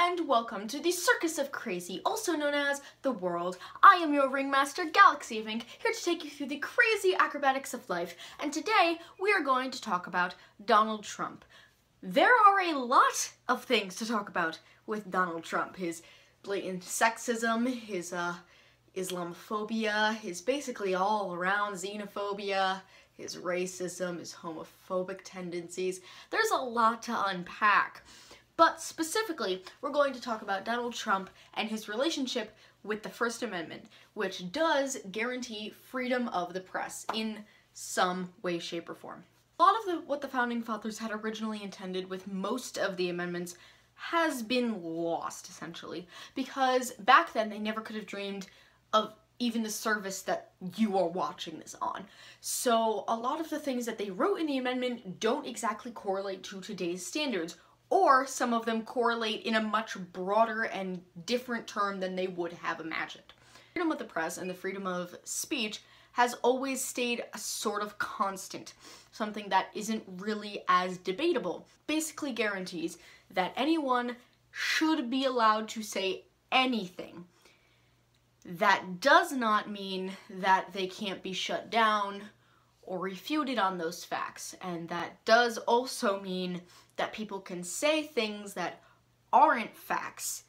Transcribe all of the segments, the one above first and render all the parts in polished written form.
and welcome to the Circus of Crazy, also known as the world. I am your ringmaster, Galaxyofink, here to take you through the crazy acrobatics of life, and today we are going to talk about Donald Trump. There are a lot of things to talk about with Donald Trump. His blatant sexism, his Islamophobia, his basically all-around xenophobia, his racism, his homophobic tendencies. There's a lot to unpack. But specifically, we're going to talk about Donald Trump and his relationship with the First Amendment, which does guarantee freedom of the press in some way, shape, or form. A lot of what the Founding Fathers had originally intended with most of the amendments has been lost, essentially, because back then they never could have dreamed of even the service that you are watching this on. So a lot of the things that they wrote in the amendment don't exactly correlate to today's standards, or some of them correlate in a much broader and different term than they would have imagined. Freedom of the press and the freedom of speech has always stayed a sort of constant, something that isn't really as debatable. Basically guarantees that anyone should be allowed to say anything. That does not mean that they can't be shut down or refuted on those facts, and that does also mean that people can say things that aren't facts,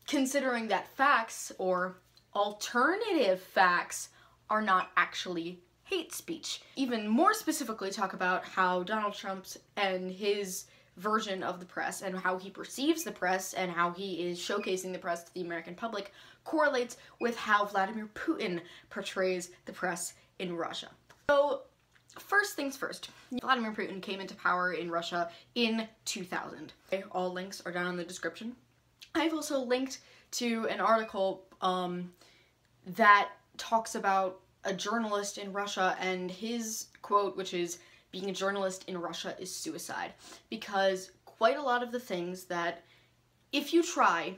considering that facts or alternative facts are not actually hate speech. Even more specifically, talk about how Donald Trump and his version of the press and how he perceives the press and how he is showcasing the press to the American public correlates with how Vladimir Putin portrays the press in Russia. So, first things first, Vladimir Putin came into power in Russia in 2000. Okay, all links are down in the description. I've also linked to an article that talks about a journalist in Russia and his quote, which is, "Being a journalist in Russia is suicide," because quite a lot of the things that, if you try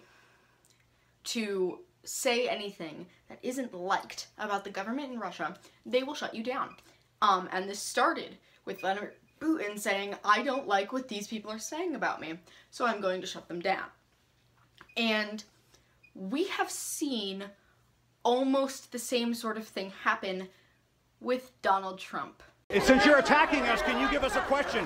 to say anything that isn't liked about the government in Russia, they will shut you down. And this started with Vladimir Putin saying, "I don't like what these people are saying about me, so I'm going to shut them down." And we have seen almost the same sort of thing happen with Donald Trump. Since you're attacking us, can you give us a question?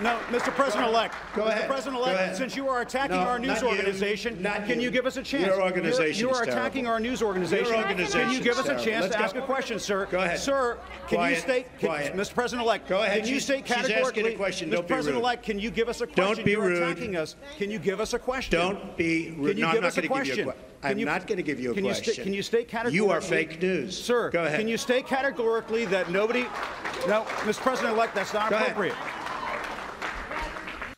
No, Mr. President-elect. Go ahead. Mr. President-elect, since you are attacking our news organization, can you give us a chance? Your organization You are attacking our news organization. Your organization Can you give us a is chance to terrible. ask a question, sir? Go ahead. Sir, can you state, Mr. President-elect, Go ahead. can you state She's asking categorically, a question. Mr. Don't be rude. President-elect, can you give us a question? Don't be You're rude. attacking us. Can you give us a question? Don't be rude. Can you No, give I'm us not a going to give you a question? question. I'm not going to give you a question. Can you state categorically? You are fake news. Sir, go ahead. Can you state categorically that nobody... No, Mr. President-elect, that's not appropriate.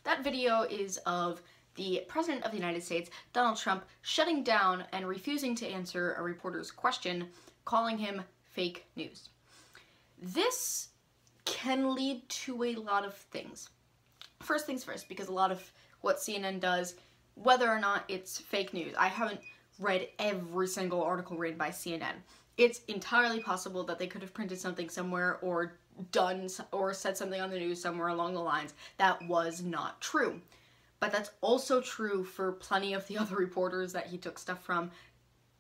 That video is of the President of the United States, Donald Trump, shutting down and refusing to answer a reporter's question, calling him fake news. This can lead to a lot of things. First things first, because a lot of what CNN does, whether or not it's fake news, I haven't read every single article written by CNN. It's entirely possible that they could have printed something somewhere or done or said something on the news somewhere along the lines that was not true. But that's also true for plenty of the other reporters that he took stuff from,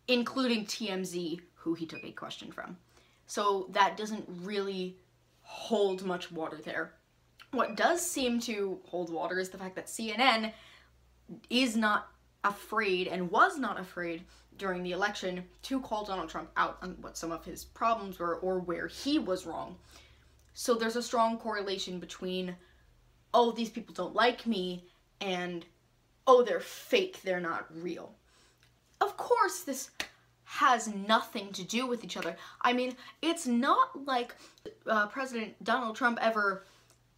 including TMZ, who he took a question from. So that doesn't really hold much water there. What does seem to hold water is the fact that CNN is not afraid and was not afraid during the election to call Donald Trump out on what some of his problems were or where he was wrong. So there's a strong correlation between, oh, these people don't like me, and, oh, they're fake, they're not real. Of course, this has nothing to do with each other. I mean, it's not like President Donald Trump ever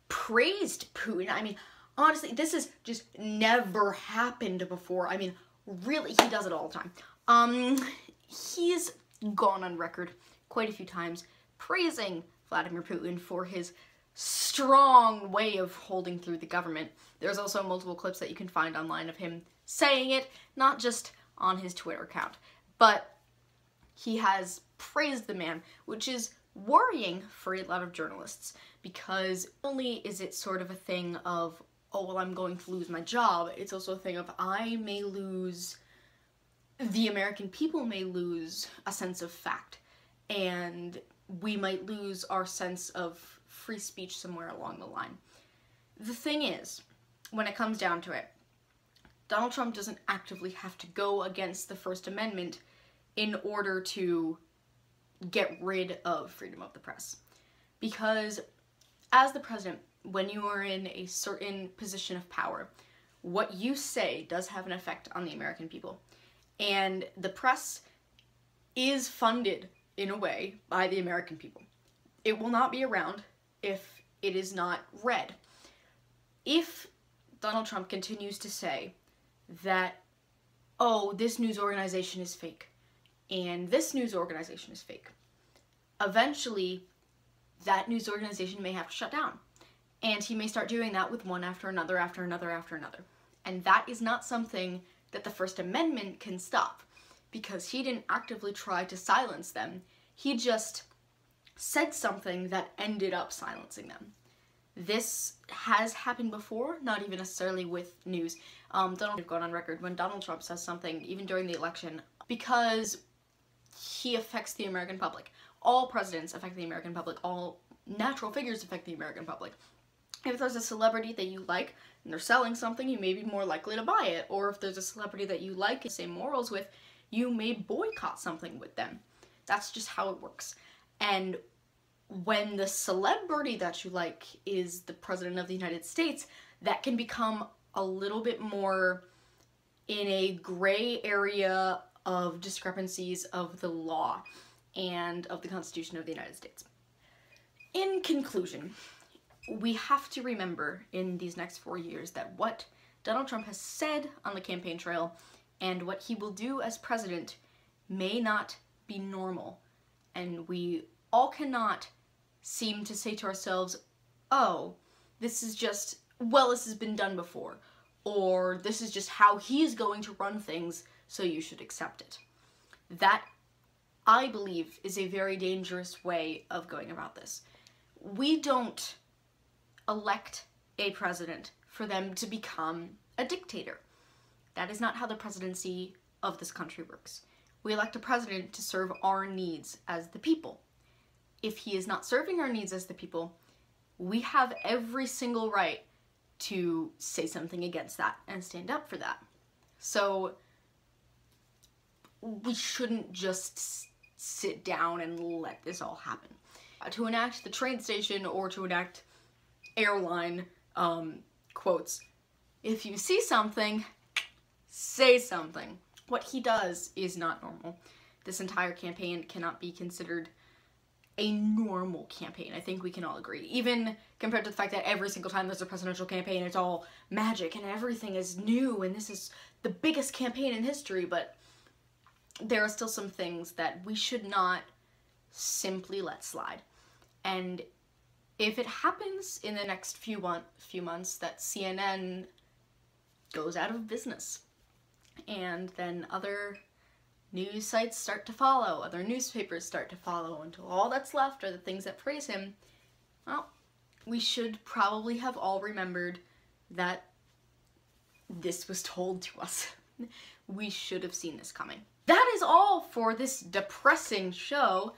praised Putin. I mean, honestly, this has just never happened before. I mean, really, he does it all the time. He's gone on record quite a few times praising Vladimir Putin for his strong way of holding through the government. There's also multiple clips that you can find online of him saying it, not just on his Twitter account, but he has praised the man, which is worrying for a lot of journalists, because not only is it sort of a thing of, oh, well, I'm going to lose my job. It's also a thing of I may lose, the American people may lose a sense of fact, and we might lose our sense of free speech somewhere along the line. The thing is, when it comes down to it, Donald Trump doesn't actively have to go against the First Amendment in order to get rid of freedom of the press. Because as the president, when you are in a certain position of power, what you say does have an effect on the American people. And the press is funded, in a way, by the American people. It will not be around if it is not read. If Donald Trump continues to say that, oh, this news organization is fake, and this news organization is fake, eventually that news organization may have to shut down. And he may start doing that with one after another, after another, after another. And that is not something that the First Amendment can stop, because he didn't actively try to silence them. He just said something that ended up silencing them. This has happened before, not even necessarily with news. Donald have gone on record when Donald Trump says something, even during the election, because he affects the American public. All presidents affect the American public. All natural figures affect the American public. If there's a celebrity that you like and they're selling something, you may be more likely to buy it. Or if there's a celebrity that you like and same morals with, you may boycott something with them. That's just how it works. And when the celebrity that you like is the President of the United States, that can become a little bit more in a gray area of discrepancies of the law and of the Constitution of the United States. In conclusion, we have to remember in these next 4 years that what Donald Trump has said on the campaign trail and what he will do as president may not be normal. And we all cannot seem to say to ourselves, oh, this is just, well, this has been done before, or this is just how he's going to run things, so you should accept it. That, I believe, is a very dangerous way of going about this. We don't elect a president for them to become a dictator. That is not how the presidency of this country works. We elect a president to serve our needs as the people. If he is not serving our needs as the people, we have every single right to say something against that and stand up for that. So we shouldn't just sit down and let this all happen. To enact the train station or to enact airline quotes, if you see something, say something. What he does is not normal. This entire campaign cannot be considered a normal campaign. I think we can all agree. Even compared to the fact that every single time there's a presidential campaign, it's all magic and everything is new and this is the biggest campaign in history, but there are still some things that we should not simply let slide. And if it happens in the next few months that CNN goes out of business, and then other news sites start to follow, other newspapers start to follow, until all that's left are the things that praise him, well, we should probably have all remembered that this was told to us. We should have seen this coming. That is all for this depressing show.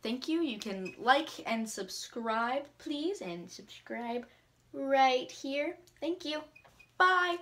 Thank you. You can like and subscribe, please, and subscribe right here. Thank you. Bye.